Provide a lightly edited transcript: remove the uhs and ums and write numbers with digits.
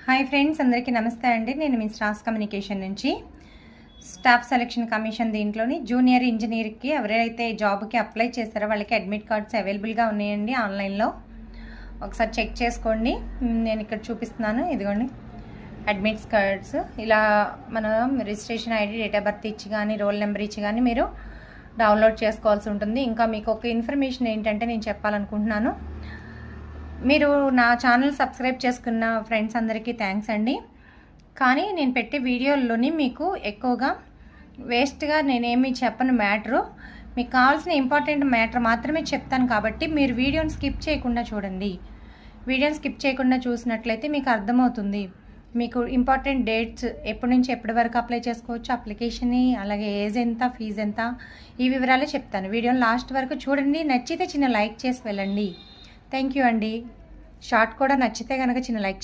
Hi friends, అందరికీ నమస్తే అండి. నేను మీ స్టార్స్ కమ్యూనికేషన్ నుంచి స్టాఫ్ సెలక్షన్ కమిషన్ దీంట్లోని జూనియర్ ఇంజనీర్కి ఎవరైతే జాబ్కి అప్లై చేస్తారో వాళ్ళకి అడ్మిట్ కార్డ్స్ అవైలబుల్గా ఉన్నాయండి ఆన్లైన్లో. ఒకసారి చెక్ చేసుకోండి. నేను ఇక్కడ చూపిస్తున్నాను, ఇదిగోండి అడ్మిట్ కార్డ్స్. ఇలా మనం registration ID, date of birth ఇచ్చి కానీ రోల్ నెంబర్ ఇచ్చి కానీ మీరు డౌన్లోడ్ చేసుకోవాల్సి ఉంటుంది. ఇంకా మీకు ఒక ఇన్ఫర్మేషన్ ఏంటంటే నేను చెప్పాలనుకుంటున్నాను, మీరు నా ఛానల్ సబ్స్క్రైబ్ చేసుకున్న ఫ్రెండ్స్ అందరికీ థ్యాంక్స్ అండి. కానీ నేను పెట్టే వీడియోల్లోని మీకు ఎక్కువగా వేస్ట్గా నేనేమి చెప్పను మ్యాటరు. మీకు కావాల్సిన ఇంపార్టెంట్ మ్యాటర్ మాత్రమే చెప్తాను. కాబట్టి మీరు వీడియోని స్కిప్ చేయకుండా చూడండి. వీడియోని స్కిప్ చేయకుండా చూసినట్లయితే మీకు అర్థమవుతుంది. మీకు ఇంపార్టెంట్ డేట్స్, ఎప్పటి నుంచి ఎప్పటి వరకు అప్లై చేసుకోవచ్చు, అప్లికేషన్ని, అలాగే ఏజ్ ఎంత, ఫీజు ఎంత, ఈ వివరాలు చెప్తాను. వీడియోని లాస్ట్ వరకు చూడండి. నచ్చితే చిన్న లైక్ చేసి వెళ్ళండి. థ్యాంక్ యూ అండి. షార్ట్ కూడా నచ్చితే కనుక చిన్న లైక్